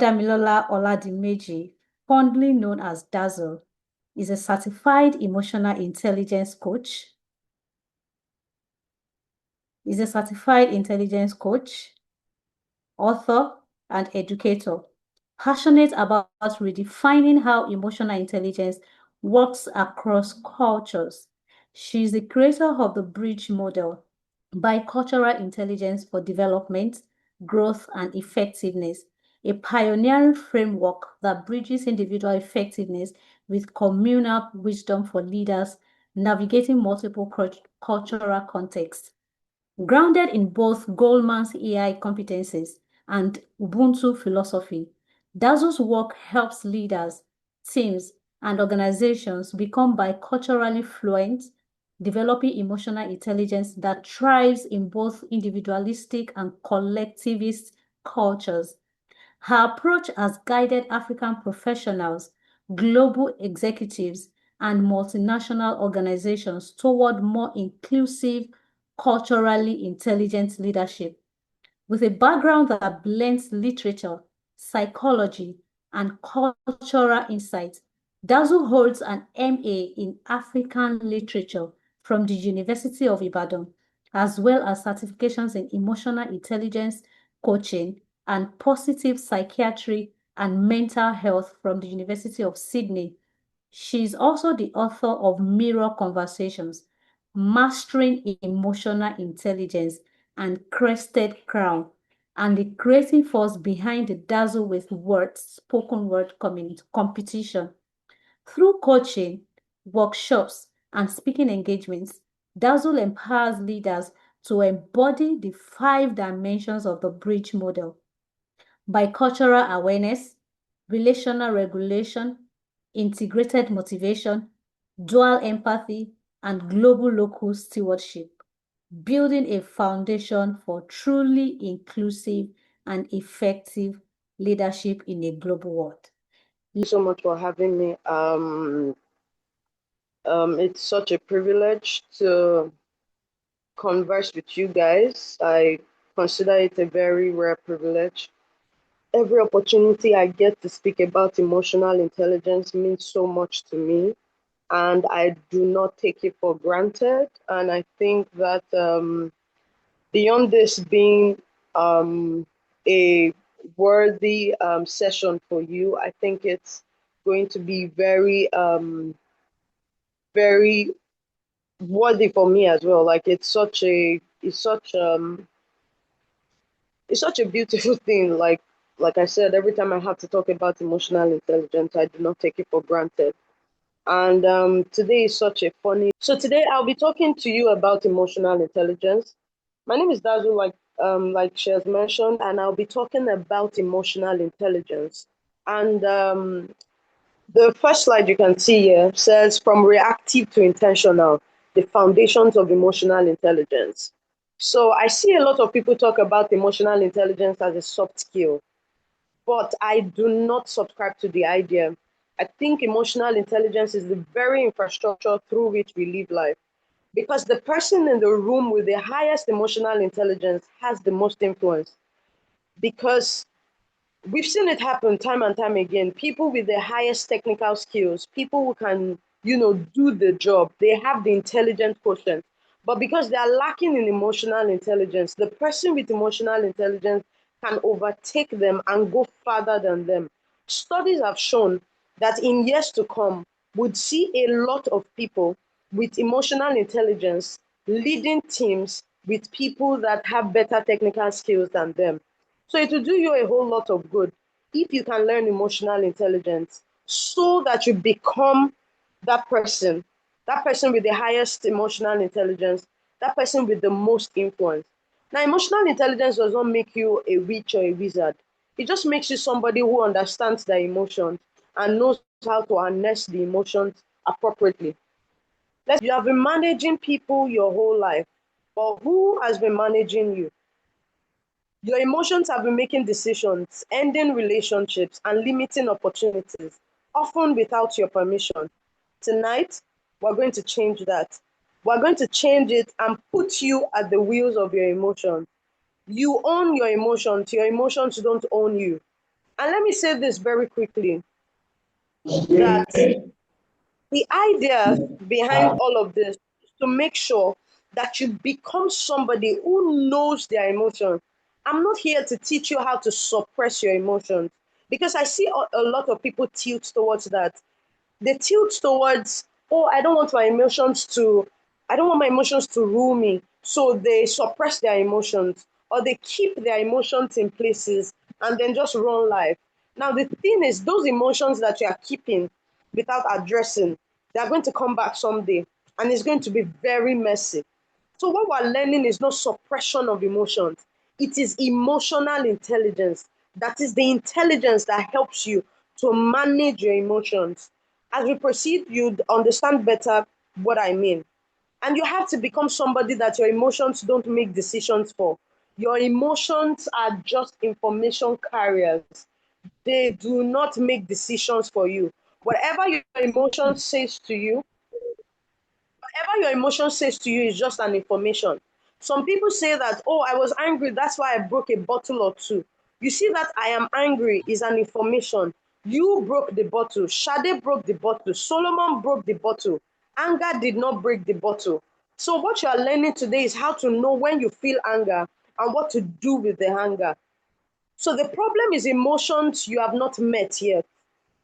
Damilola Oladimeji, fondly known as Dazzle, is a certified emotional intelligence coach. Author, and educator, passionate about redefining how emotional intelligence works across cultures. She is the creator of the Bridge model, bicultural intelligence for development, growth, and effectiveness, a pioneering framework that bridges individual effectiveness with communal wisdom for leaders navigating multiple cultural contexts. Grounded in both Goldman's AI competencies and Ubuntu philosophy, Dazzle's work helps leaders, teams, and organizations become biculturally fluent, developing emotional intelligence that thrives in both individualistic and collectivist cultures. Her approach has guided African professionals, global executives, and multinational organizations toward more inclusive, culturally intelligent leadership. With a background that blends literature, psychology, and cultural insight, Dazzle holds an MA in African Literature from the University of Ibadan, as well as certifications in emotional intelligence coaching and positive psychiatry and mental health from the University of Sydney. She is also the author of Mirror Conversations, Mastering Emotional Intelligence, and Crested Crown, and the creative force behind the Dazzle with Words spoken word competition. Through coaching, workshops, and speaking engagements, Dazzle empowers leaders to embody the 5 dimensions of the Bridge model: bicultural awareness, relational regulation, integrated motivation, dual empathy, and global local stewardship, building a foundation for truly inclusive and effective leadership in a global world. Thank you so much for having me. It's such a privilege to converse with you guys. I consider it a very rare privilege. Every opportunity I get to speak about emotional intelligence means so much to me, and I do not take it for granted. And I think that beyond this being a worthy session for you, I think it's going to be very worthy for me as well. Like it's such a beautiful thing. Like I said, every time I have to talk about emotional intelligence, I do not take it for granted. And today is such a funny. So today I'll be talking to you about emotional intelligence. My name is Dazzle, like she has mentioned, and I'll be talking about emotional intelligence. And the first slide you can see here says from reactive to intentional, the foundations of emotional intelligence. So I see a lot of people talk about emotional intelligence as a soft skill, but I do not subscribe to the idea. I think emotional intelligence is the very infrastructure through which we live life. Because the person in the room with the highest emotional intelligence has the most influence. Because we've seen it happen time and time again. People with the highest technical skills, people who can, do the job, they have the intelligent quotient. But because they are lacking in emotional intelligence, the person with emotional intelligence can overtake them and go further than them. Studies have shown that in years to come, we'd see a lot of people with emotional intelligence leading teams with people that have better technical skills than them. So it will do you a whole lot of good if you can learn emotional intelligence so that you become that person with the highest emotional intelligence, that person with the most influence. Now, emotional intelligence does not make you a witch or a wizard. It just makes you somebody who understands their emotions and knows how to harness the emotions appropriately. You have been managing people your whole life, but who has been managing you? Your emotions have been making decisions, ending relationships, and limiting opportunities, often without your permission. Tonight, we're going to change that. We're going to change it and put you at the wheels of your emotions. You own your emotions don't own you. And let me say this very quickly, that the idea behind all of this is to make sure that you become somebody who knows their emotions. I'm not here to teach you how to suppress your emotions, because I see a lot of people tilt towards that. They tilt towards, oh, I don't want my emotions to rule me. So they suppress their emotions, or they keep their emotions in places and then just run life. Now, the thing is, those emotions that you are keeping without addressing, they are going to come back someday, and it's going to be very messy. So, what we're learning is not suppression of emotions, it is emotional intelligence. That is the intelligence that helps you to manage your emotions. As we proceed, you understand better what I mean. And you have to become somebody that your emotions don't make decisions for. Your emotions are just information carriers. They do not make decisions for you. Whatever your emotion says to you, whatever your emotion says to you is just an information. Some people say that, oh, I was angry, that's why I broke a bottle or two. You see that I am angry is an information. You broke the bottle. Shade broke the bottle. Solomon broke the bottle. Anger did not break the bottle. So what you are learning today is how to know when you feel anger and what to do with the anger. So the problem is emotions you have not met yet.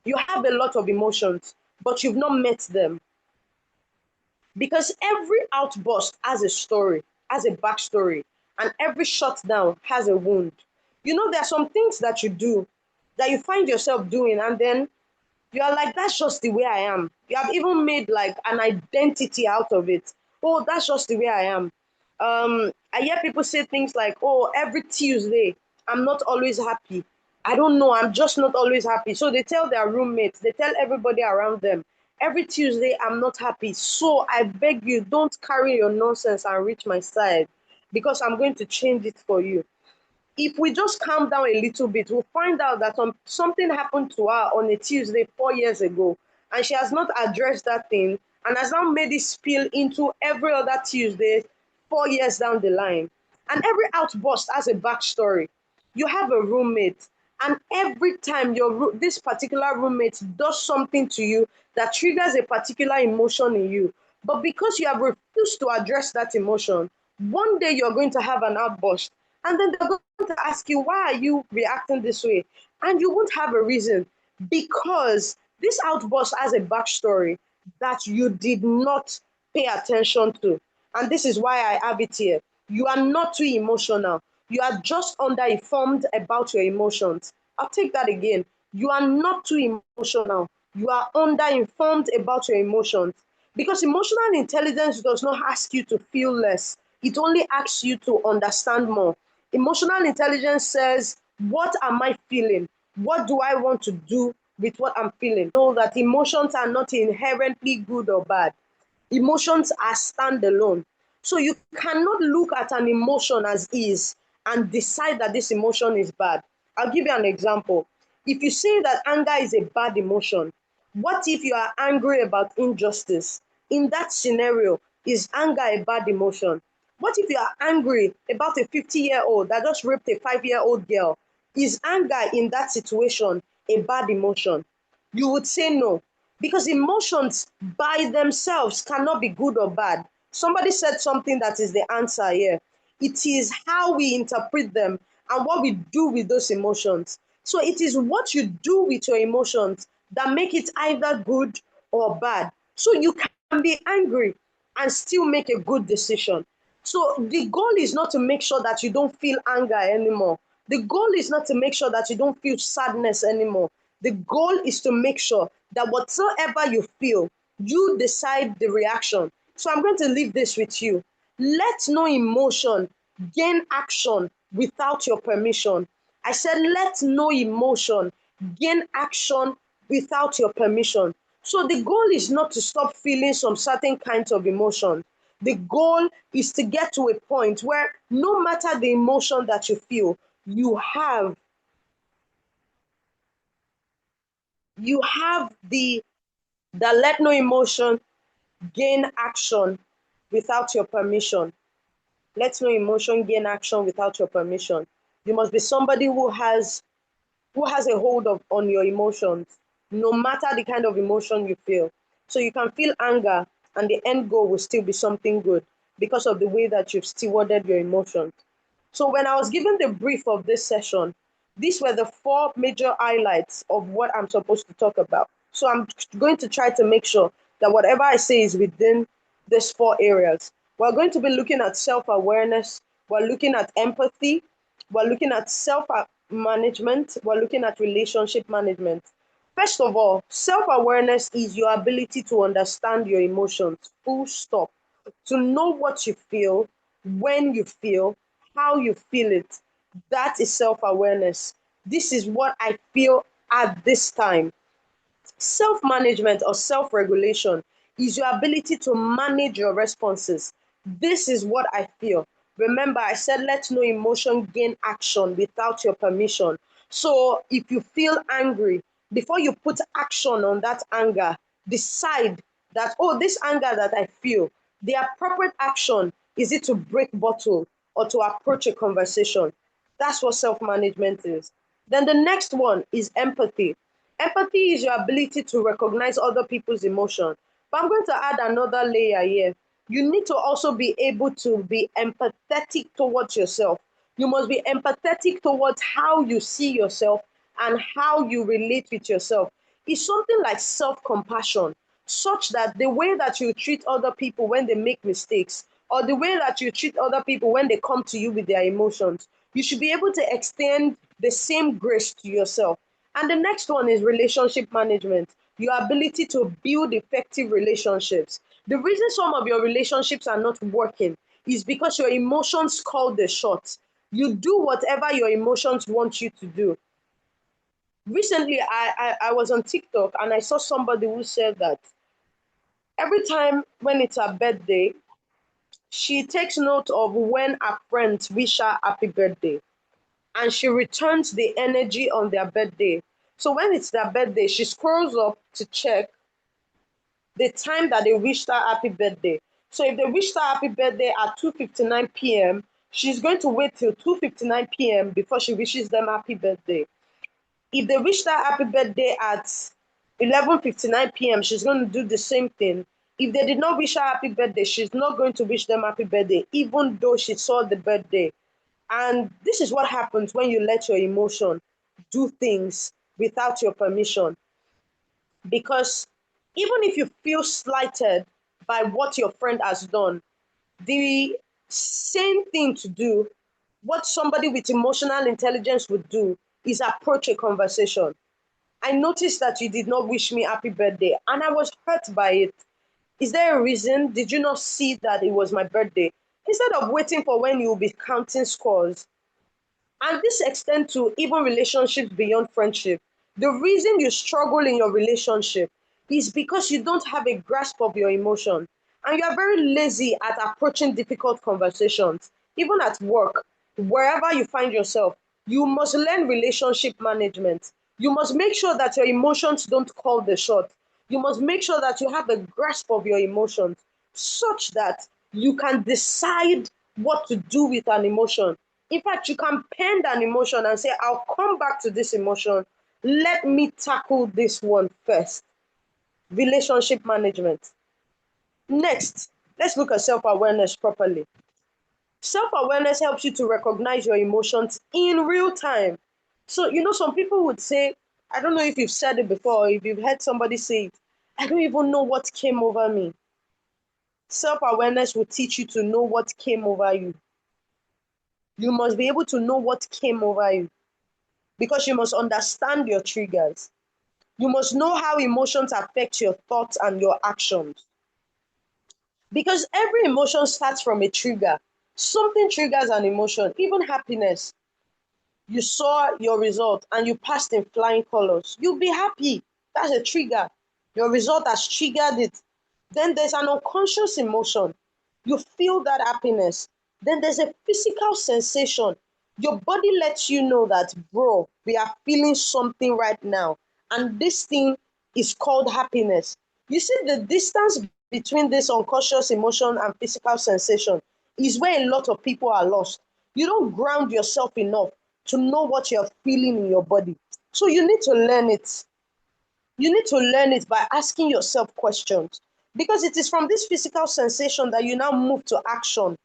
You have a lot of emotions, but you've not met them. Because every outburst has a story, has a backstory, and every shutdown has a wound. You know, there are some things that you do that you find yourself doing, and then you are like, that's just the way I am. You have even made like an identity out of it. Oh, that's just the way I am. I hear people say things like, oh, every Tuesday, I'm not always happy. I don't know, I'm just not always happy. So they tell their roommates, they tell everybody around them, every Tuesday, I'm not happy. So I beg you, don't carry your nonsense and reach my side, because I'm going to change it for you. If we just calm down a little bit, we'll find out that something happened to her on a Tuesday 4 years ago, and she has not addressed that thing and has now made it spill into every other Tuesday 4 years down the line. And every outburst has a backstory. You have a roommate, and every time this particular roommate does something to you that triggers a particular emotion in you, but because you have refused to address that emotion, one day you're going to have an outburst, and then they're going to ask you, why are you reacting this way? And you won't have a reason, because this outburst has a backstory that you did not pay attention to. And this is why I have it here. You are not too emotional. You are just underinformed about your emotions. I'll take that again. You are not too emotional. You are underinformed about your emotions. Because emotional intelligence does not ask you to feel less, it only asks you to understand more. Emotional intelligence says, what am I feeling? What do I want to do with what I'm feeling? Know that emotions are not inherently good or bad. Emotions are standalone. So you cannot look at an emotion as is and decide that this emotion is bad. I'll give you an example. If you say that anger is a bad emotion, what if you are angry about injustice? In that scenario, is anger a bad emotion? What if you are angry about a 50-year-old that just raped a 5-year-old girl? Is anger in that situation a bad emotion? You would say no, because emotions by themselves cannot be good or bad. Somebody said something that is the answer here. It is how we interpret them and what we do with those emotions. So it is what you do with your emotions that make it either good or bad. So you can be angry and still make a good decision. So the goal is not to make sure that you don't feel anger anymore. The goal is not to make sure that you don't feel sadness anymore. The goal is to make sure that whatsoever you feel, you decide the reaction. So I'm going to leave this with you. Let no emotion gain action without your permission. I said, let no emotion gain action without your permission. So the goal is not to stop feeling some certain kinds of emotion. The goal is to get to a point where no matter the emotion that you feel, you have the that let no emotion gain action without your permission. Let no emotion gain action without your permission. You must be somebody who has who has a hold on your emotions, no matter the kind of emotion you feel. So you can feel anger, and the end goal will still be something good because of the way that you've stewarded your emotions. So when I was given the brief of this session, these were the four major highlights of what I'm supposed to talk about. So I'm going to try to make sure that whatever I say is within these four areas. We're going to be looking at self-awareness, we're looking at empathy, we're looking at self-management, we're looking at relationship management. First of all, self-awareness is your ability to understand your emotions, full stop, to know what you feel, when you feel, how you feel it. That is self-awareness. This is what I feel at this time. Self-management or self-regulation is your ability to manage your responses. This is what I feel. Remember, I said let no emotion gain action without your permission. So if you feel angry, before you put action on that anger, decide that, oh, this anger that I feel, the appropriate action is it to break bottle or to approach a conversation. That's what self-management is. Then the next one is empathy. Empathy is your ability to recognize other people's emotion. But I'm going to add another layer here. You need to also be able to be empathetic towards yourself. You must be empathetic towards how you see yourself and how you relate with yourself. It's something like self-compassion, such that the way that you treat other people when they make mistakes, or the way that you treat other people when they come to you with their emotions, you should be able to extend the same grace to yourself. And the next one is relationship management, your ability to build effective relationships. The reason some of your relationships are not working is because your emotions call the shots. You do whatever your emotions want you to do. Recently, I was on TikTok and I saw somebody who said that every time when it's her birthday, she takes note of when her friends wish her happy birthday and she returns the energy on their birthday. So when it's their birthday, she scrolls up to check the time that they wished her happy birthday. So if they wished her happy birthday at 2:59 p.m., she's going to wait till 2:59 p.m. before she wishes them happy birthday. If they wished her happy birthday at 11:59 p.m., she's going to do the same thing. If they did not wish her happy birthday, she's not going to wish them happy birthday, even though she saw the birthday. And this is what happens when you let your emotion do things without your permission. Because even if you feel slighted by what your friend has done, the same thing to do, what somebody with emotional intelligence would do, is approach a conversation. I noticed that you did not wish me happy birthday, and I was hurt by it. Is there a reason? Did you not see that it was my birthday? Instead of waiting for when you will be counting scores, and this extends to even relationships beyond friendship. The reason you struggle in your relationship is because you don't have a grasp of your emotion and you are very lazy at approaching difficult conversations. Even at work, wherever you find yourself, you must learn relationship management. You must make sure that your emotions don't call the shot. You must make sure that you have a grasp of your emotions such that you can decide what to do with an emotion. In fact, you can pen an emotion and say, I'll come back to this emotion. Let me tackle this one first. Relationship management. Next, let's look at self-awareness properly. Self-awareness helps you to recognize your emotions in real time. So, some people would say, I don't know if you've said it before, or if you've heard somebody say it, I don't even know what came over me. Self-awareness will teach you to know what came over you. You must be able to know what came over you because you must understand your triggers. You must know how emotions affect your thoughts and your actions. Because every emotion starts from a trigger. Something triggers an emotion, even happiness. You saw your result and you passed in flying colors. You'll be happy. That's a trigger. Your result has triggered it. Then there's an unconscious emotion. You feel that happiness. Then there's a physical sensation. Your body lets you know that, bro, we are feeling something right now. And this thing is called happiness. You see, the distance between this unconscious emotion and physical sensation is where a lot of people are lost. You don't ground yourself enough to know what you're feeling in your body. So you need to learn it. You need to learn it by asking yourself questions, because it is from this physical sensation that you now move to action.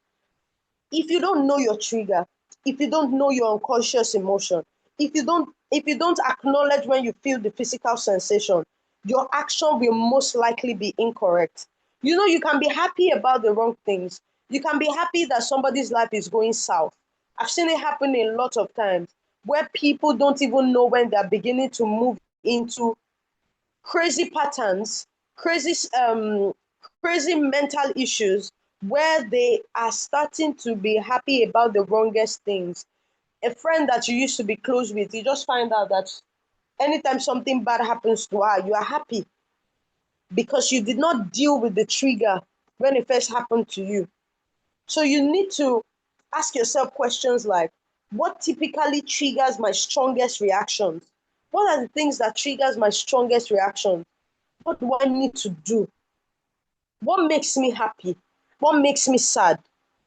If you don't know your trigger, if you don't know your unconscious emotion, if you don't acknowledge when you feel the physical sensation, your action will most likely be incorrect. You can be happy about the wrong things. You can be happy that somebody's life is going south. I've seen it happen a lot of times, where people don't even know when they're beginning to move into crazy patterns, crazy mental issues, where they are starting to be happy about the wrongest things. A friend that you used to be close with, you just find out that anytime something bad happens to her, you are happy because you did not deal with the trigger when it first happened to you. So you need to ask yourself questions like, what typically triggers my strongest reactions? What are the things that triggers my strongest reactions? What do I need to do? What makes me happy? What makes me sad?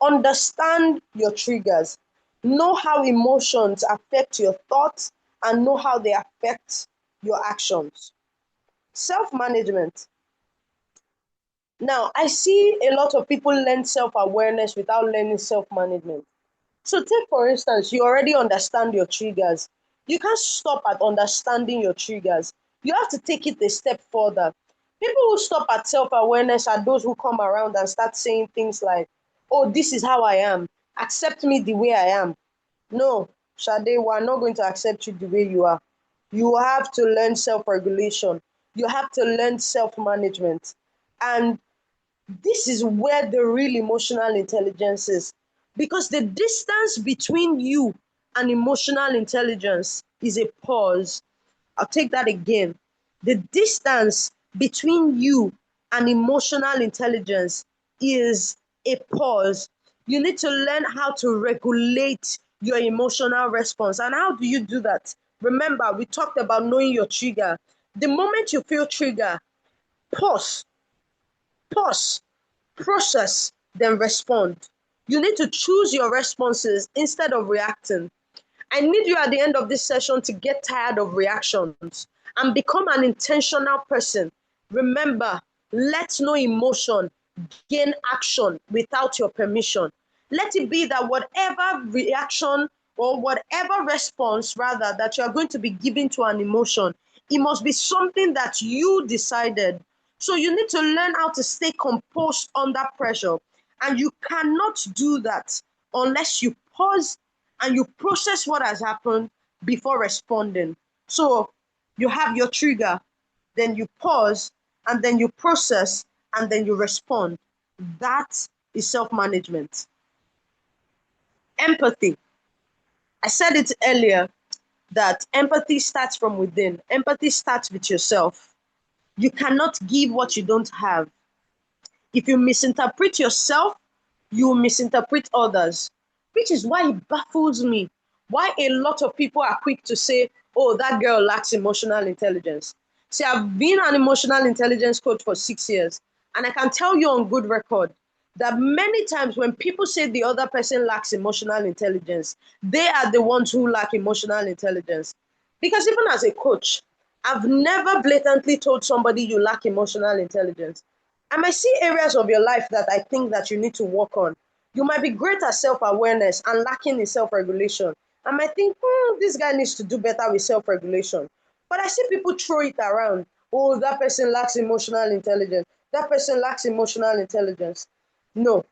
Understand your triggers. Know how emotions affect your thoughts and know how they affect your actions. Self management. Now, I see a lot of people learn self awareness without learning self management. So, take for instance, you already understand your triggers. You can't stop at understanding your triggers. You have to take it a step further. People who stop at self awareness are those who come around and start saying things like, oh, this is how I am. Accept me the way I am. No, Sade, we're not going to accept you the way you are. You have to learn self regulation. You have to learn self management. And this is where the real emotional intelligence is. Because the distance between you and emotional intelligence is a pause. I'll take that again. The distance between you and emotional intelligence is a pause. You need to learn how to regulate your emotional response. And how do you do that? Remember, we talked about knowing your trigger. The moment you feel trigger, pause, pause, process, then respond. You need to choose your responses instead of reacting. I need you at the end of this session to get tired of reactions and become an intentional person. Remember, let no emotion gain action without your permission. Let it be that whatever reaction or whatever response, rather, that you are going to be giving to an emotion, it must be something that you decided. So you need to learn how to stay composed under pressure. And you cannot do that unless you pause and you process what has happened before responding. So you have your trigger, then you pause, and then you process, and then you respond. That is self management. Empathy. I said it earlier that empathy starts from within, empathy starts with yourself. You cannot give what you don't have. If you misinterpret yourself, you will misinterpret others, which is why it baffles me why a lot of people are quick to say, oh, that girl lacks emotional intelligence. See, I've been an emotional intelligence coach for 6 years, and I can tell you on good record that many times when people say the other person lacks emotional intelligence, they are the ones who lack emotional intelligence. Because even as a coach, I've never blatantly told somebody you lack emotional intelligence. I might see areas of your life that I think that you need to work on. You might be great at self-awareness and lacking in self-regulation. I might think, this guy needs to do better with self-regulation. But I see people throw it around. Oh, that person lacks emotional intelligence. That person lacks emotional intelligence. No.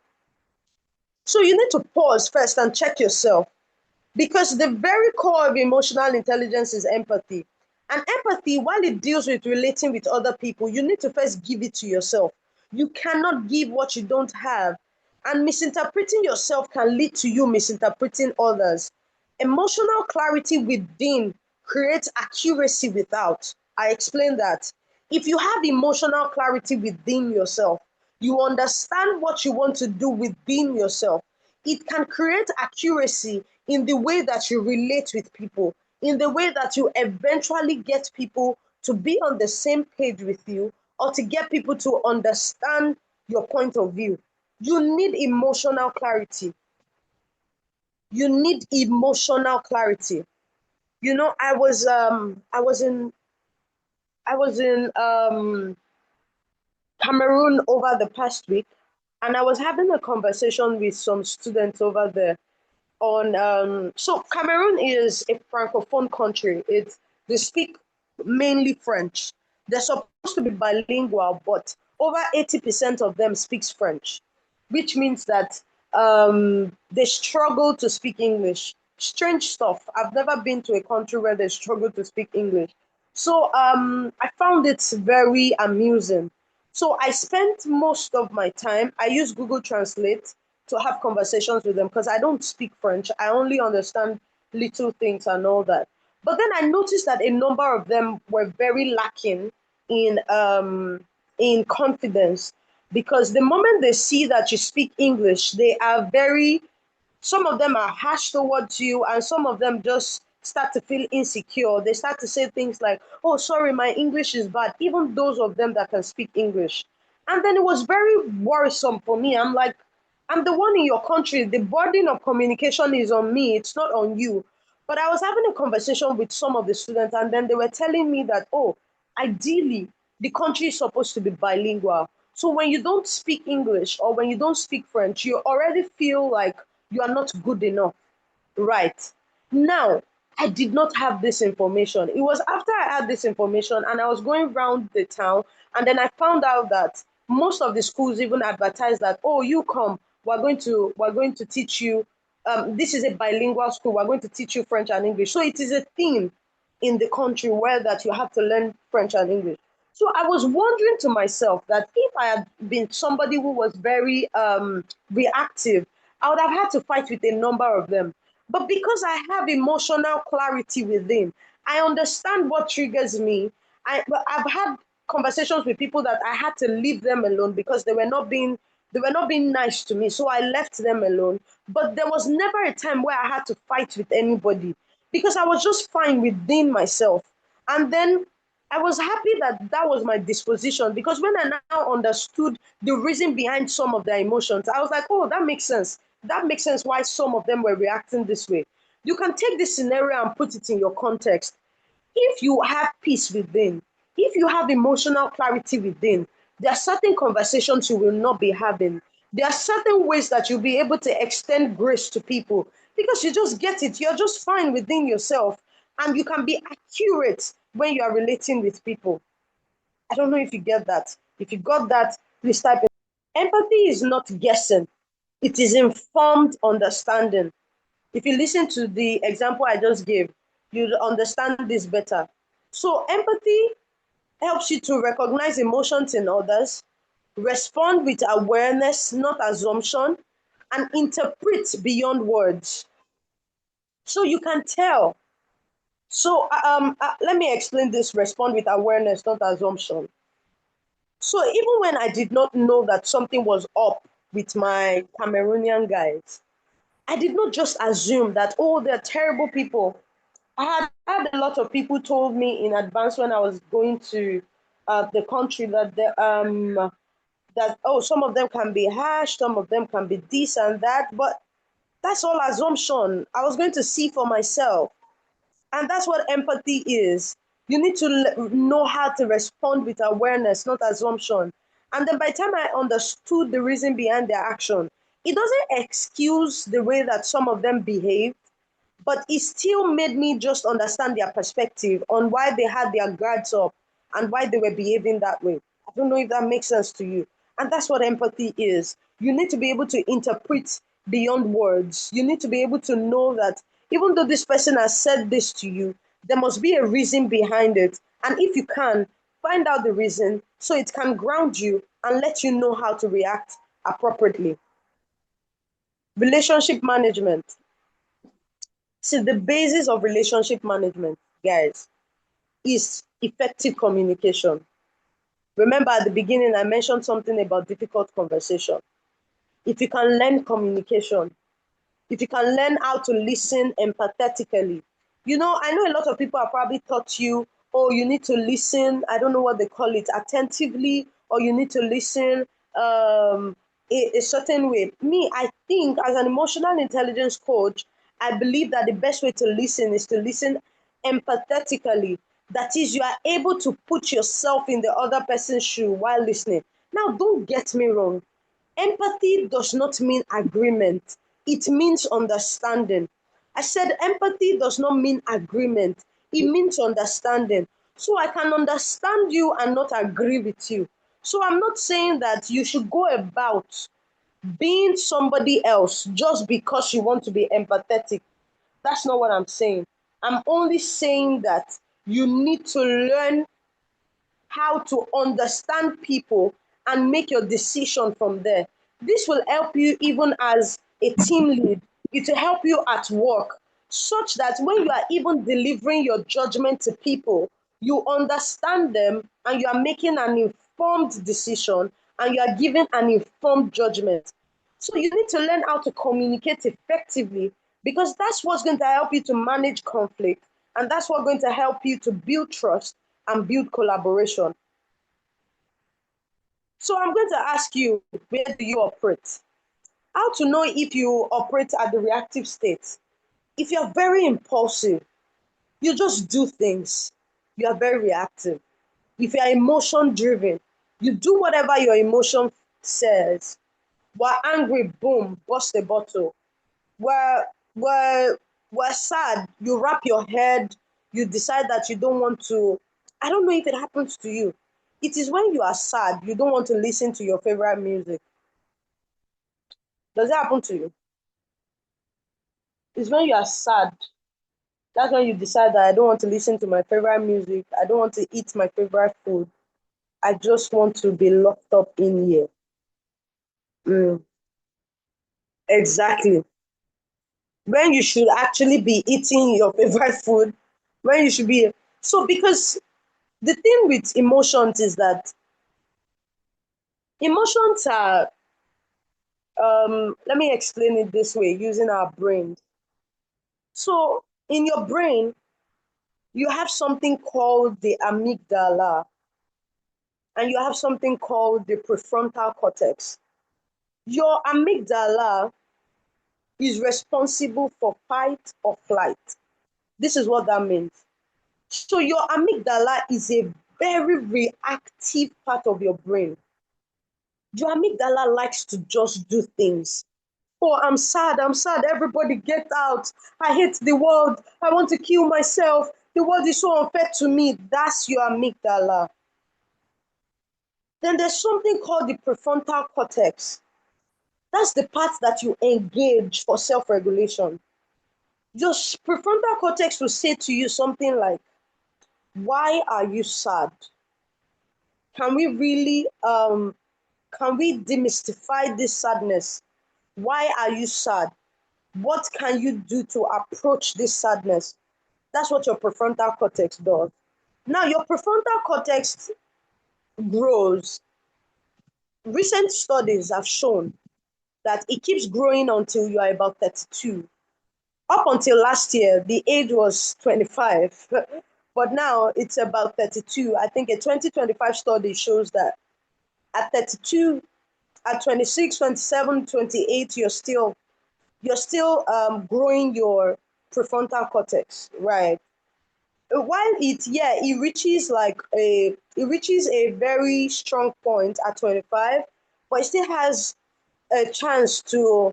So you need to pause first and check yourself. Because the very core of emotional intelligence is empathy. And empathy, while it deals with relating with other people, you need to first give it to yourself. You cannot give what you don't have. And misinterpreting yourself can lead to you misinterpreting others. Emotional clarity within creates accuracy without. I explained that. If you have emotional clarity within yourself, you understand what you want to do within yourself, it can create accuracy in the way that you relate with people, in the way that you eventually get people to be on the same page with you or to get people to understand your point of view. You need emotional clarity. You need emotional clarity. You know, I was in Cameroon over the past week, and I was having a conversation with some students over there on so Cameroon is a francophone country. They speak mainly French. They're supposed to be bilingual, but over 80% of them speaks French, which means that they struggle to speak English. Strange stuff. I've never been to a country where they struggle to speak English. So I found it very amusing. So I spent most of my time, I use Google Translate to have conversations with them because I don't speak French. I only understand little things and all that. But then I noticed that a number of them were very lacking in confidence, because the moment they see that you speak English, they are very, some of them are harsh towards you, and some of them just start to feel insecure. They start to say things like, oh, sorry, my English is bad, even those of them that can speak English. And then it was very worrisome for me. I'm like, I'm the one in your country. The burden of communication is on me, it's not on you. But I was having a conversation with some of the students, and then they were telling me that, oh, ideally, the country is supposed to be bilingual. So when you don't speak English or when you don't speak French, you already feel like you are not good enough. Right. Now, I did not have this information. It was after I had this information and I was going around the town, and then I found out that most of the schools even advertise that, oh, you come, we're going to teach you, this is a bilingual school, we're going to teach you French and English. So it is a thing in the country where that you have to learn French and English. So I was wondering to myself that if I had been somebody who was very reactive, I would have had to fight with a number of them. But because I have emotional clarity within, I understand what triggers me. I've had conversations with people that I had to leave them alone because they were not being nice to me. So I left them alone. But there was never a time where I had to fight with anybody because I was just fine within myself. And then I was happy that that was my disposition, because when I now understood the reason behind some of their emotions, I was like, oh, that makes sense. That makes sense why some of them were reacting this way. You can take this scenario and put it in your context. If you have peace within, if you have emotional clarity within, there are certain conversations you will not be having. There are certain ways that you'll be able to extend grace to people because you just get it. You're just fine within yourself, and you can be accurate when you are relating with people. I don't know if you get that. If you got that, please type it. Empathy is not guessing, it is informed understanding. If you listen to the example I just gave, you'll understand this better. So, empathy helps you to recognize emotions in others, respond with awareness, not assumption, and interpret beyond words. So, you can tell. So, let me explain this: respond with awareness, not assumption. So, even when I did not know that something was up with my Cameroonian guys, I did not just assume that, oh, they're terrible people. I had a lot of people told me in advance when I was going to the country that that, oh, some of them can be harsh, some of them can be this and that, but that's all assumption. I was going to see for myself, and that's what empathy is. You need to know how to respond with awareness, not assumption. And then by the time I understood the reason behind their action, it doesn't excuse the way that some of them behave, but it still made me just understand their perspective on why they had their guards up and why they were behaving that way. I don't know if that makes sense to you. And that's what empathy is. You need to be able to interpret beyond words. You need to be able to know that even though this person has said this to you, there must be a reason behind it. And if you can, find out the reason so it can ground you and let you know how to react appropriately. Relationship management. See, the basis of relationship management, guys, is effective communication. Remember at the beginning, I mentioned something about difficult conversation. If you can learn communication, if you can learn how to listen empathetically, you know, I know a lot of people have probably taught you, oh, you need to listen, I don't know what they call it, attentively, or you need to listen a certain way. Me, I think as an emotional intelligence coach, I believe that the best way to listen is to listen empathetically. That is, you are able to put yourself in the other person's shoe while listening. Now, don't get me wrong. Empathy does not mean agreement, it means understanding. I said empathy does not mean agreement, it means understanding. So I can understand you and not agree with you. So I'm not saying that you should go about being somebody else just because you want to be empathetic. That's not what I'm saying. I'm only saying that you need to learn how to understand people and make your decision from there. This will help you even as a team lead. It will help you at work, such that when you are even delivering your judgment to people, you understand them and you are making an informed decision and you are giving an informed judgment. So you need to learn how to communicate effectively, because that's what's going to help you to manage conflict, and that's what's going to help you to build trust and build collaboration. So I'm going to ask you, where do you operate? How to know if you operate at the reactive state? If you're very impulsive, you just do things, you are very reactive. If you're emotion driven, you do whatever your emotion says. We're angry, boom, bust a bottle. We're, we're, we're sad, you wrap your head, you decide that you don't want to. I don't know if it happens to you. It is when you are sad, you don't want to listen to your favorite music. Does it happen to you? It's when you are sad. That's when you decide that I don't want to listen to my favorite music. I don't want to eat my favorite food. I just want to be locked up in here. Mm, exactly. When you should actually be eating your favorite food, when you should be. So, because the thing with emotions is that emotions are, let me explain it this way using our brains. So, in your brain, you have something called the amygdala and you have something called the prefrontal cortex. Your amygdala is responsible for fight or flight. This is what that means. So your amygdala is a very reactive part of your brain. Your amygdala likes to just do things. Oh, I'm sad, everybody get out. I hate the world, I want to kill myself. The world is so unfair to me. That's your amygdala. Then there's something called the prefrontal cortex. That's the part that you engage for self-regulation. Your prefrontal cortex will say to you something like, why are you sad? Can we really can we demystify this sadness? Why are you sad? What can you do to approach this sadness? That's what your prefrontal cortex does. Now, your prefrontal cortex grows. Recent studies have shown that it keeps growing until you are about 32. Up until last year, the age was 25, but now it's about 32. I think a 2025 study shows that at 32, at 26, 27, 28, you're still growing your prefrontal cortex, right? While it reaches a very strong point at 25, but it still has a chance to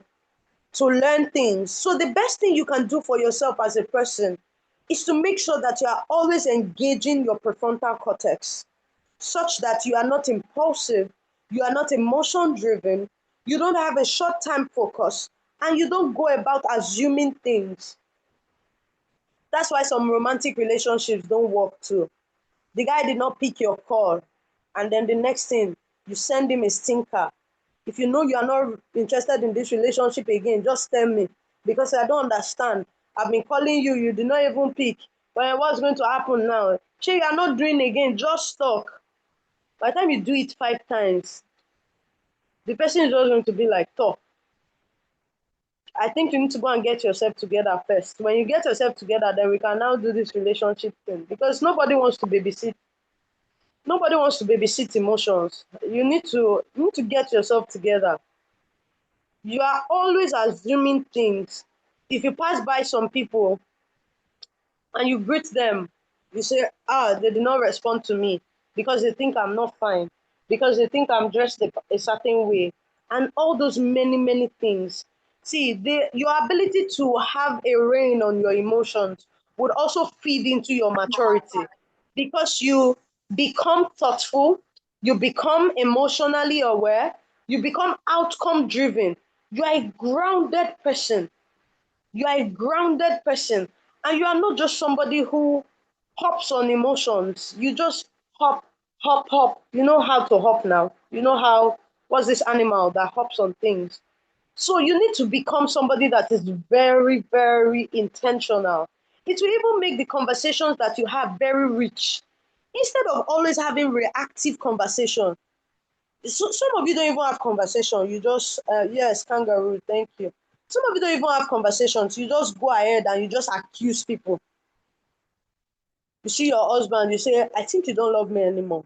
learn things. So the best thing you can do for yourself as a person is to make sure that you are always engaging your prefrontal cortex, such that you are not impulsive, you are not emotion driven, you don't have a short time focus, and you don't go about assuming things. That's why some romantic relationships don't work too. The guy did not pick your call, and then the next thing, you send him a stinker. If you know you are not interested in this relationship again, just tell me, because I don't understand. I've been calling you, you did not even pick. But what's going to happen now? Sure, you are not doing again, just talk. By the time you do it 5 times, the person is just going to be like, talk. I think you need to go and get yourself together first. When you get yourself together, then we can now do this relationship thing. Because nobody wants to babysit emotions. You need to get yourself together. You are always assuming things. If you pass by some people, and you greet them, you say, ah, they did not respond to me because they think I'm not fine, because they think I'm dressed a certain way, and all those many, many things. See, your ability to have a reign on your emotions would also feed into your maturity because you become thoughtful, you become emotionally aware, you become outcome driven. You are a grounded person. You are a grounded person, and you are not just somebody who hops on emotions. You just hop, hop, hop. You know how to hop now. You know how, what's this animal that hops on things? So you need to become somebody that is very, very intentional. It will even make the conversations that you have very rich. Instead of always having reactive conversation, so some of you don't even have conversation. You just yes, kangaroo, thank you. Some of you don't even have conversations. You just go ahead and you just accuse people. You see your husband, you say, I think you don't love me anymore.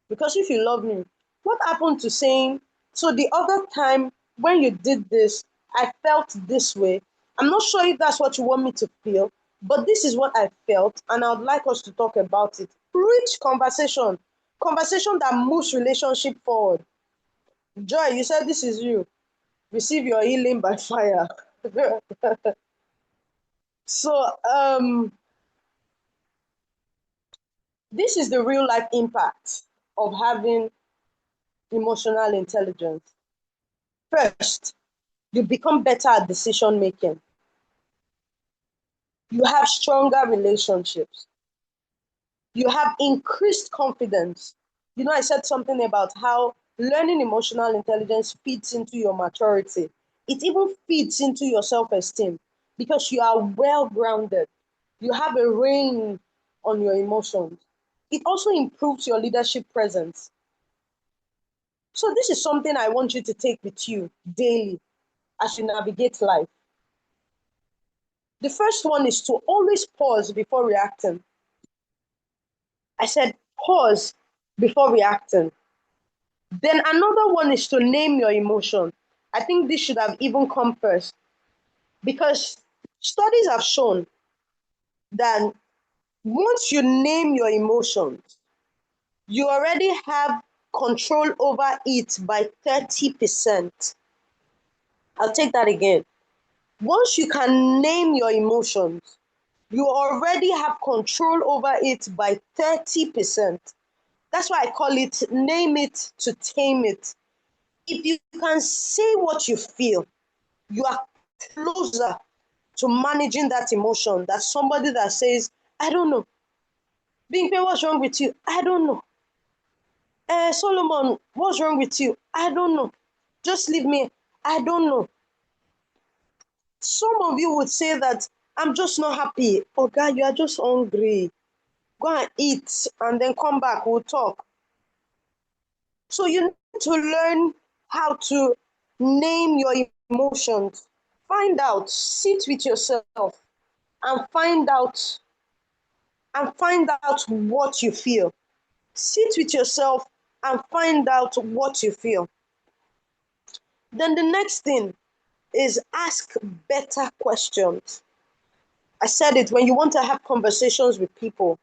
Because if you love me, what happened to saying, so the other time when you did this, I felt this way. I'm not sure if that's what you want me to feel, but this is what I felt, and I would like us to talk about it. Rich conversation, conversation that moves relationship forward. Joy, you said this is you. Receive your healing by fire. So this is the real life impact of having emotional intelligence. First, you become better at decision making. You have stronger relationships. You have increased confidence. You know, I said something about how learning emotional intelligence feeds into your maturity. It even feeds into your self esteem because you are well grounded. You have a rein on your emotions. It also improves your leadership presence. So, this is something I want you to take with you daily as you navigate life. The first one is to always pause before reacting. I said, pause before reacting. Then another one is to name your emotion. I think this should have even come first because studies have shown that once you name your emotions, you already have control over it by 30%. I'll take that again. Once you can name your emotions, you already have control over it by 30%. That's why I call it name it to tame it. If you can say what you feel, you are closer to managing that emotion than somebody that says, I don't know. Bingpe, what's wrong with you? I don't know. Solomon, what's wrong with you? I don't know. Just leave me. I don't know. Some of you would say that I'm just not happy. Oh God, you are just hungry. Go and eat and then come back. We'll talk. So you need to learn how to name your emotions. Find out, sit with yourself and find out what you feel. Sit with yourself and find out what you feel. Then the next thing is ask better questions. I said it, when you want to have conversations with people,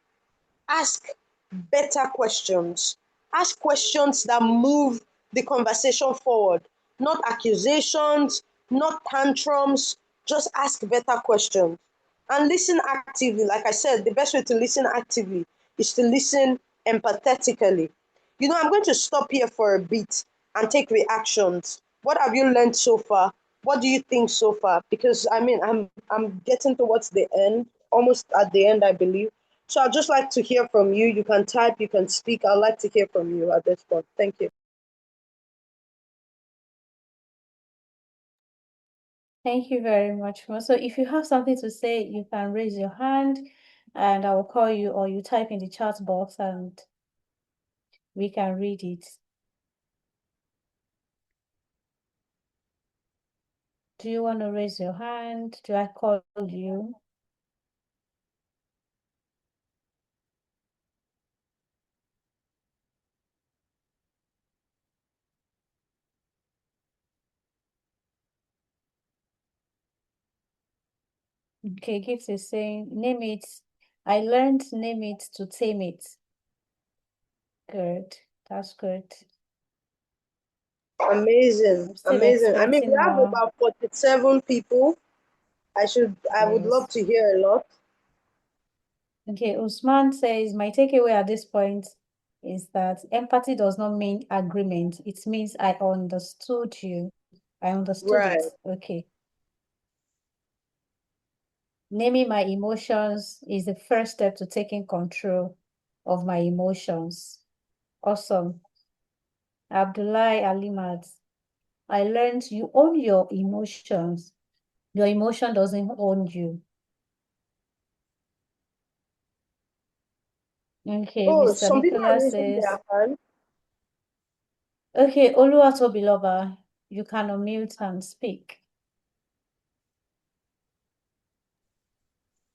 ask better questions. Ask questions that move the conversation forward, not accusations, not tantrums. Just ask better questions and listen actively. Like I said, the best way to listen actively is to listen empathetically. You know, I'm going to stop here for a bit and take reactions. What have you learned so far? What do you think so far? Because I mean, I'm getting towards the end, almost at the end, I believe. So I'd just like to hear from you. You can type, you can speak. I'd like to hear from you at this point. Thank you. Thank you very much. So if you have something to say, you can raise your hand and I will call you, or you type in the chat box and we can read it. Do you want to raise your hand? Do I call you? Okay, Gift is saying, name it I learned name it to tame it. Good. That's good. Amazing, I'm still amazing. I mean, we expecting have more. about 47 people. I would love Yes. to hear a lot. Okay, Usman says, my takeaway at this point is that empathy does not mean agreement. It means I understood you. I understood it. Right, Okay. Naming my emotions is the first step to taking control of my emotions. Awesome. Abdullahi Alimat, I learned you own your emotions. Your emotion doesn't own you. Okay, oh, Mr. some people are Nicholas raising says, their hand. okay, Oluwatobiloba, you can unmute and speak.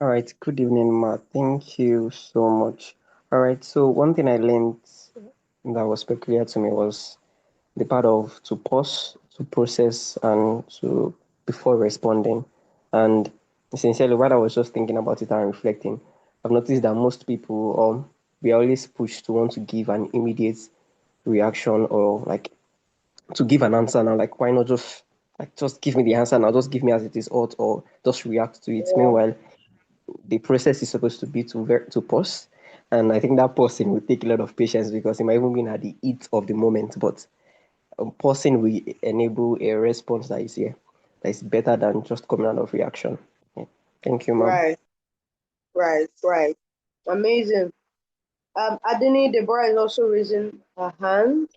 All right, good evening, Ma. Thank you so much. All right, so one thing I learned that was peculiar to me was the part of to pause, to process, and to before responding. And sincerely, while I was just thinking about it and reflecting, I've noticed that most people, we are always pushed to want to give an immediate reaction or like to give an answer now. Like, why not just give me the answer now? Just give me as it is, or just react to it. Yeah, Meanwhile, the process is supposed to be to pause. And I think that pausing will take a lot of patience because it might even be at the heat of the moment. But pausing will enable a response that is here, that is better than just coming out of reaction. Yeah. Thank you, ma'am. right, right. Amazing. Adini Deborah is also raising her hand.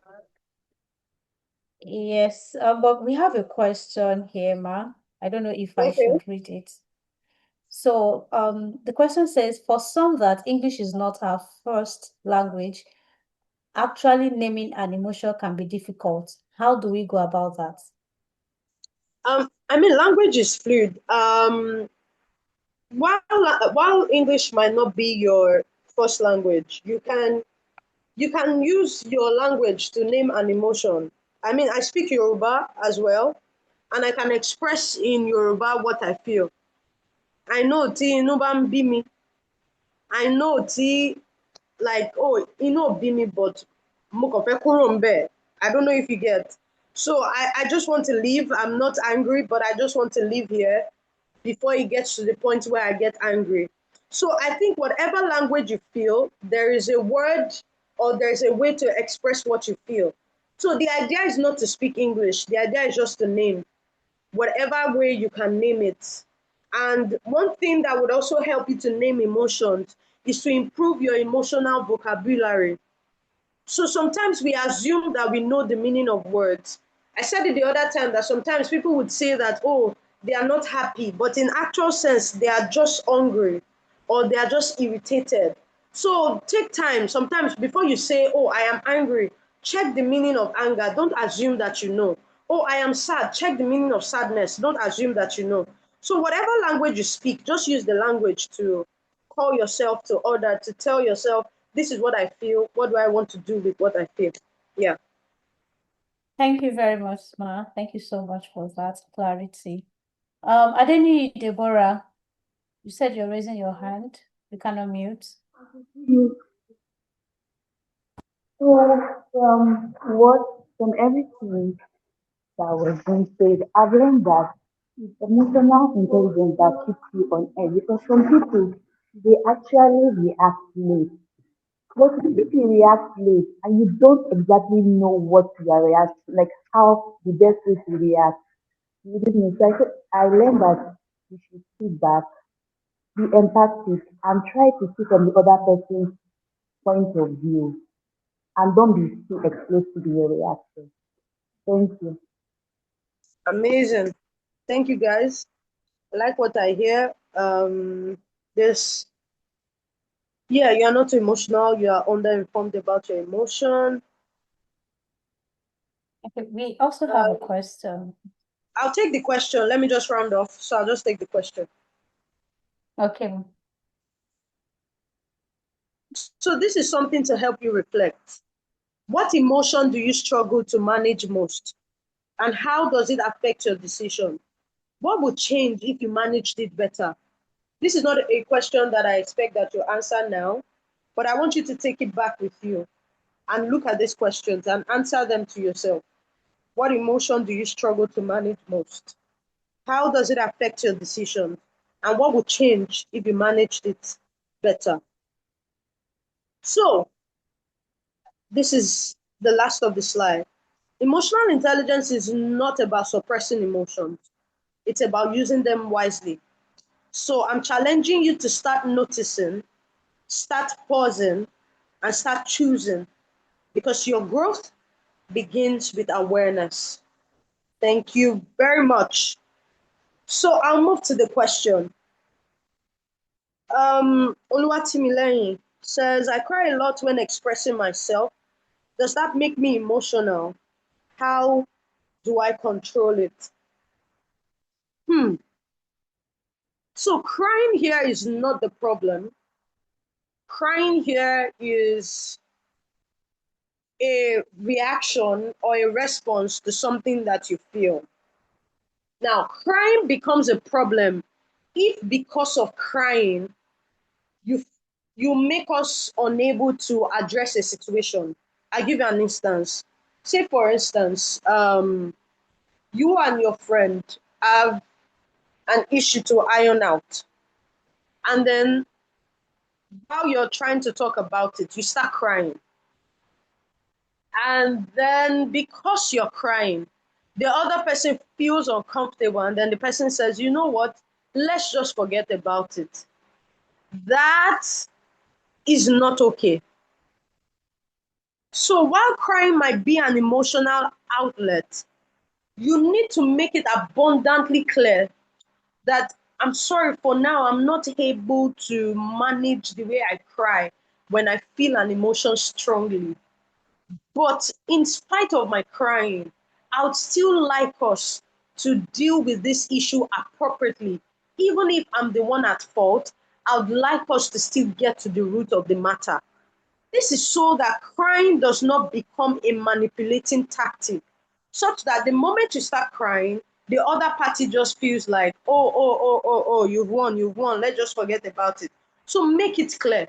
Yes, but we have a question here, Ma. I don't know if I Okay. should read it. So, the question says, for some that English is not our first language, actually naming an emotion can be difficult. How do we go about that? I mean, language is fluid. While English might not be your first language, you can use your language to name an emotion. I mean, I speak Yoruba as well, and I can express in Yoruba what I feel. I know tí inú bá ń bí mi. I know tí like oh inú ò bí mi but mo kàn fẹ́ kúrò ńbẹ̀. I don't know if you get. So I just want to leave. I'm not angry, but I just want to leave here before it gets to the point where I get angry. So I think whatever language you feel, there is a word or there's a way to express what you feel. So the idea is not to speak English. The idea is just to name whatever way you can name it. And one thing that would also help you to name emotions is to improve your emotional vocabulary. So sometimes we assume that we know the meaning of words. I said it the other time that sometimes people would say that, oh, they are not happy, but in actual sense, they are just hungry or they are just irritated. So take time sometimes before you say, oh, I am angry, check the meaning of anger. Don't assume that you know. Oh, I am sad, check the meaning of sadness. Don't assume that you know. So whatever language you speak, just use the language to call yourself to order, to tell yourself, this is what I feel. What do I want to do with what I feel? Yeah. Thank you very much, Ma. Thank you so much for that clarity. Adeni Deborah, you said you're raising your hand. You can unmute. So, from everything that was being said, I've learned that it's emotional intelligence that keeps you on edge because some people they actually react late. But if you react late and you don't exactly know what you are reacting, like how the best way to react, you didn't. So I learned that you should sit back, be empathic, and try to see from the other person's point of view, and don't be too explosive in your reaction. Thank you. Amazing. Thank you guys. I like what I hear. This yeah, you are not emotional, you are underinformed about your emotion. Okay, we also have a Uh, question. I'll take the question. Let me just round off. So I'll just take the question. Okay. So this is something to help you reflect. What emotion do you struggle to manage most? And how does it affect your decision? What would change if you managed it better? This is not a question that I expect that you answer now, but I want you to take it back with you and look at these questions and answer them to yourself. What emotion do you struggle to manage most? How does it affect your decisions? And what would change if you managed it better? So, this is the last of the slide. Emotional intelligence is not about suppressing emotions, it's about using them wisely. So, I'm challenging you to start noticing, start pausing, and start choosing, because your growth begins with awareness. Thank you very much. So, I'll move to the question. Oluwadamilola says, I cry a lot when expressing myself. Does that make me emotional? How do I control it? So crying here is not the problem. Crying here is a reaction or a response to something that you feel. Now, crying becomes a problem if because of crying, you you make us unable to address a situation. I give you an instance. Say, for instance, you and your friend have an issue to iron out, and then while you're trying to talk about it, you start crying. And then because you're crying, the other person feels uncomfortable, and then the person says, you know what, let's just forget about it. That is not okay. So while crying might be an emotional outlet, you need to make it abundantly clear that I'm sorry, for now, I'm not able to manage the way I cry when I feel an emotion strongly. But in spite of my crying, I would still like us to deal with this issue appropriately. Even if I'm the one at fault, I would like us to still get to the root of the matter. This is so that crying does not become a manipulating tactic, such that the moment you start crying, the other party just feels like, oh, you've won, let's just forget about it. So make it clear.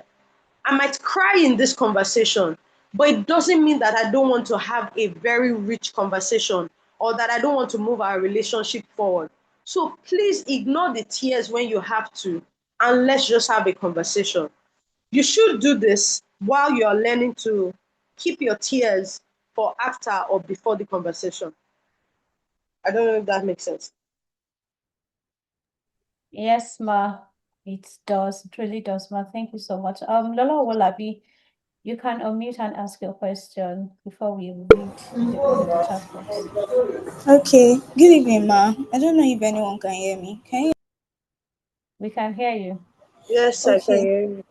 I might cry in this conversation, but it doesn't mean that I don't want to have a very rich conversation or that I don't want to move our relationship forward. So please ignore the tears when you have to, and let's just have a conversation. You should do this while you're learning to keep your tears for after or before the conversation. I don't know if that makes sense. Yes, ma. It does. It really does, ma. Thank you so much. Lola Wolabi, you can unmute and ask your question before we read from the chat box. Okay, good evening, ma. I don't know if anyone can hear me. Can you? We can hear you. Yes, I can Okay, hear you.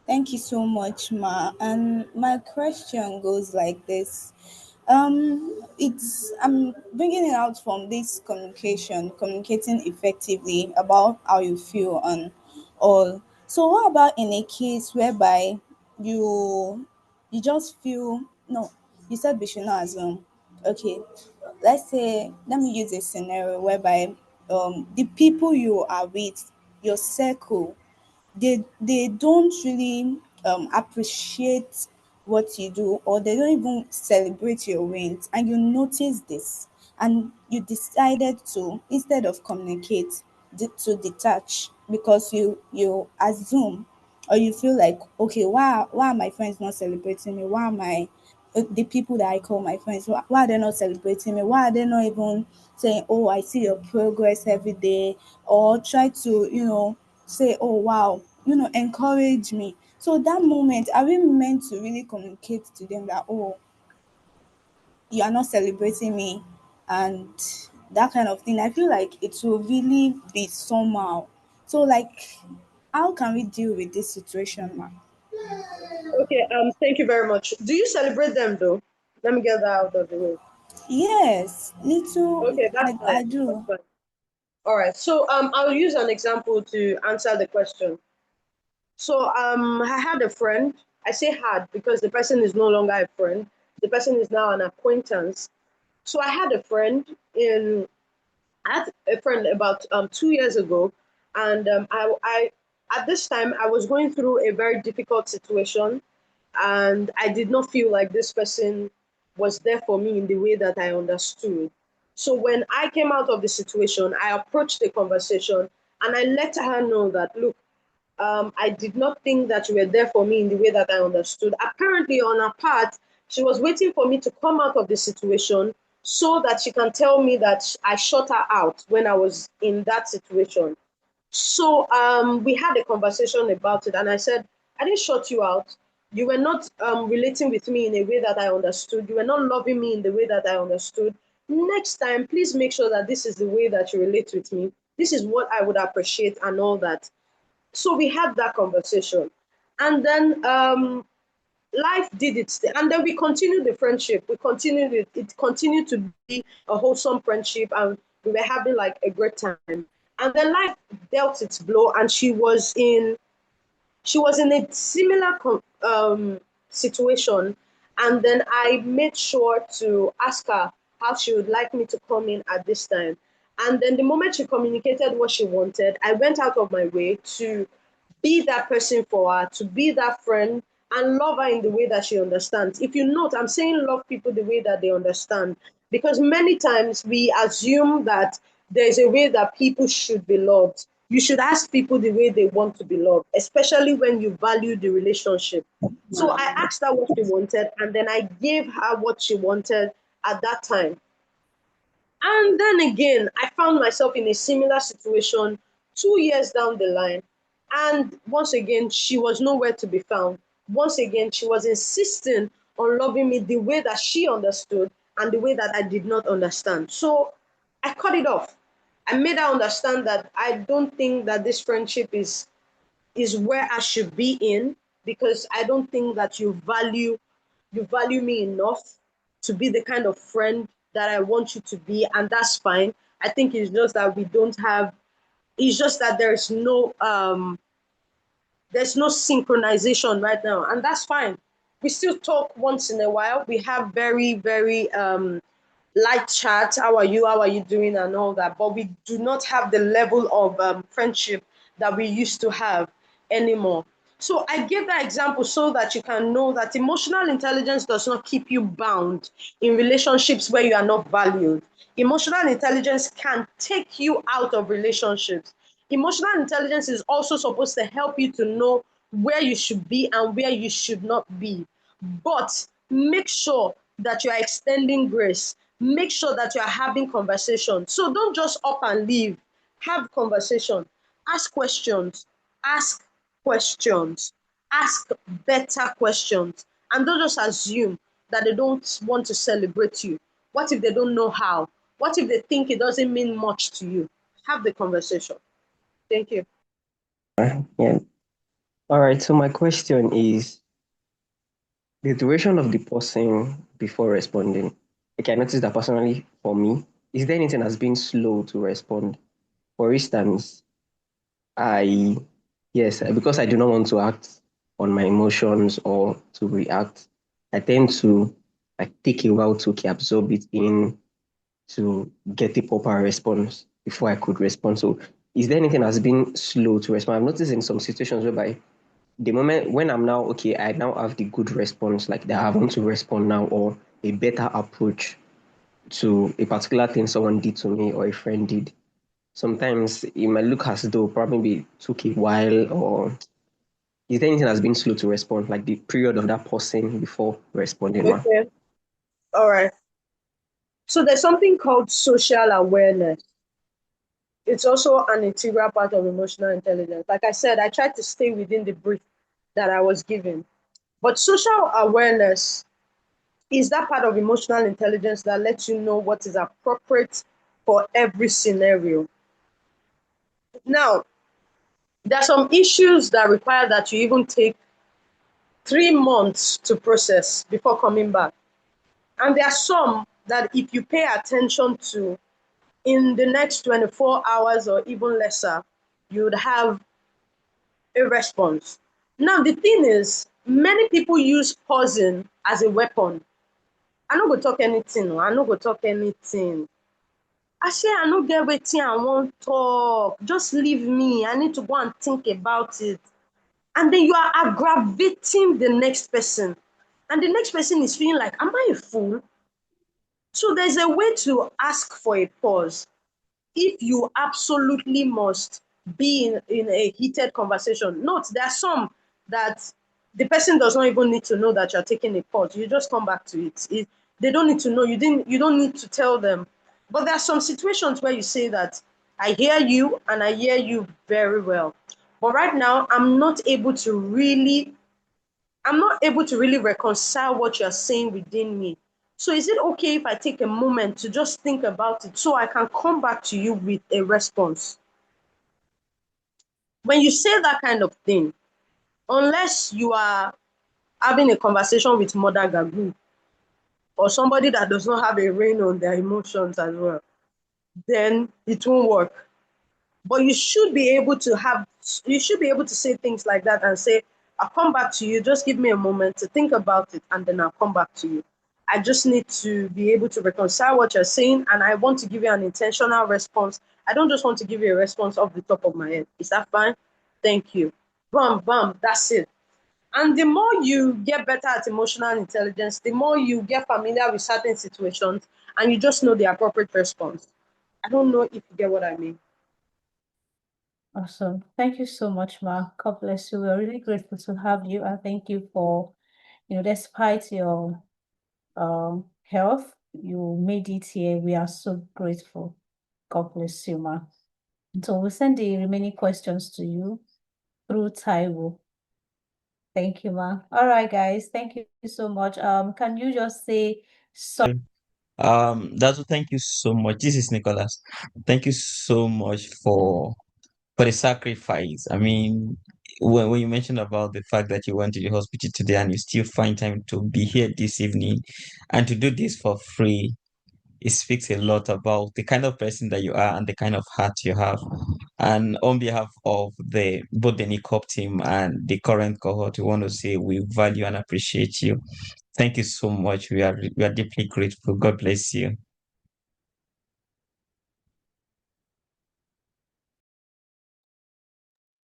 thank you so much, ma. And my question goes like this. I'm bringing it out from this communicating effectively about how you feel and all. So, what about in a case whereby you you just feel no? You said we should not assume. Okay, let me use a scenario whereby the people you are with, your circle, they don't really appreciate what you do, or they don't even celebrate your wins, and you notice this, and you decided to, instead of communicate, to detach, because you assume, or you feel like, okay, why are my friends not celebrating me? Why am I the people that I call my friends, why are they not celebrating me? Why are they not even saying, oh, I see your progress every day, or try to, say, oh, wow, encourage me? So that moment, are we meant to really communicate to them that, oh, you are not celebrating me, and that kind of thing? I feel like it will really be somehow. So, like, how can we deal with this situation, ma? Okay, thank you very much. Do you celebrate them though? Let me get that out of the way. Yes, little, Okay, that's fine. I That's do. fine. All right. So I'll use an example to answer the question. So I had a friend. I say had because the person is no longer a friend. The person is now an acquaintance. So I had a friend about 2 years ago, and at this time, I was going through a very difficult situation, and I did not feel like this person was there for me in the way that I understood. So when I came out of the situation, I approached the conversation and I let her know that, look, I did not think that you were there for me in the way that I understood. Apparently, on her part, she was waiting for me to come out of the situation so that she can tell me that I shut her out when I was in that situation. So we had a conversation about it, and I said, I didn't shut you out. You were not relating with me in a way that I understood. You were not loving me in the way that I understood. Next time, please make sure that this is the way that you relate with me. This is what I would appreciate and all that. So we had that conversation. And then life did its thing. And then we continued the friendship. We continued it. It continued to be a wholesome friendship, and we were having like a great time. And then life dealt its blow, and she was in a similar situation. And then I made sure to ask her how she would like me to come in at this time. And then the moment she communicated what she wanted, I went out of my way to be that person for her, to be that friend, and love her in the way that she understands. If you note, I'm saying love people the way that they understand, because many times we assume that there's a way that people should be loved. You should ask people the way they want to be loved, especially when you value the relationship. So I asked her what she wanted, and then I gave her what she wanted at that time. And then again, I found myself in a similar situation 2 years down the line. And once again, she was nowhere to be found. Once again, she was insisting on loving me the way that she understood and the way that I did not understand. So I cut it off. I made her understand that I don't think that this friendship is where I should be in, because I don't think that you value me enough to be the kind of friend that I want you to be, and that's fine. I think it's just that we don't have. It's just that there's no synchronization right now, and that's fine. We still talk once in a while. We have very, very light chat. How are you? How are you doing? And all that. But we do not have the level of friendship that we used to have anymore. So I give that example so that you can know that emotional intelligence does not keep you bound in relationships where you are not valued. Emotional intelligence can take you out of relationships. Emotional intelligence is also supposed to help you to know where you should be and where you should not be. But make sure that you are extending grace. Make sure that you are having conversation. So don't just up and leave. Have conversation. Ask questions. Ask questions. Ask better questions. And don't just assume that they don't want to celebrate you. What if they don't know how? What if they think it doesn't mean much to you? Have the conversation. Thank you. Yeah. All right. So my question is the duration of the pausing before responding. Okay, I noticed that personally for me, is there anything that's been slow to respond? For instance, I, yes, because I do not want to act on my emotions or to react, I tend to like take a while to okay, absorb it in to get a proper response before I could respond. So, is there anything that's been slow to respond? I've noticed in some situations whereby the moment when I'm now okay, I now have the good response, like that I want to respond now, or a better approach to a particular thing someone did to me or a friend did. Sometimes it might look as though probably it took a while, or is there anything that's been slow to respond, like the period of that pausing before responding, ma? Okay. All right. So there's something called social awareness. It's also an integral part of emotional intelligence. Like I said, I tried to stay within the brief that I was given. But social awareness is that part of emotional intelligence that lets you know what is appropriate for every scenario. Now, there are some issues that require that you even take 3 months to process before coming back. And there are some that if you pay attention to in the next 24 hours or even lesser, you would have a response. Now, the thing is, many people use pausing as a weapon. I no go talk anything. I no go talk anything. I say I no get wetin I wan talk. Just leave me. I need to go and think about it. And then you are aggravating the next person. And the next person is feeling like, am I a fool? So there's a way to ask for a pause. If you absolutely must be in a heated conversation. Note, there are some that the person does not even need to know that you're taking a pause. You just come back to it. They don't need to know. You don't need to tell them. But there are some situations where you say that I hear you and I hear you very well. But right now, I'm not able to really reconcile what you're saying within me. So is it okay if I take a moment to just think about it so I can come back to you with a response? When you say that kind of thing, unless you are having a conversation with Mother Gagu or somebody that does not have a rein on their emotions as well, then it won't work. But you should be able to say things like that and say, I'll come back to you. Just give me a moment to think about it and then I'll come back to you. I just need to be able to reconcile what you're saying and I want to give you an intentional response. I don't just want to give you a response off the top of my head. Is that fine? Thank you. Bam, bam, that's it. And the more you get better at emotional intelligence, the more you get familiar with certain situations and you just know the appropriate response. I don't know if you get what I mean. Awesome. Thank you so much, Ma. God bless you. We're really grateful to have you, and thank you for, despite your health, you made it here. We are so grateful. God bless you, Ma. So we'll send the remaining questions to you through Taiwo. Thank you, Ma. All right, guys. Thank you so much. Can you just say sorry? Dazzle, thank you so much. This is Nicholas. Thank you so much for the sacrifice. I mean, when you mentioned about the fact that you went to the hospital today and you still find time to be here this evening and to do this for free, it speaks a lot about the kind of person that you are and the kind of heart you have. And on behalf of both the NICOP team and the current cohort, we want to say we value and appreciate you. Thank you so much. We are deeply grateful. God bless you.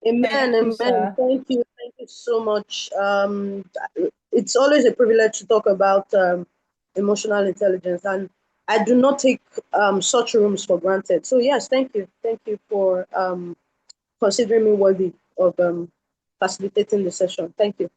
Amen, Thank you, amen. sir. Thank you so much. It's always a privilege to talk about emotional intelligence, and I do not take such rooms for granted. So yes, thank you for considering me worthy of facilitating the session. Thank you.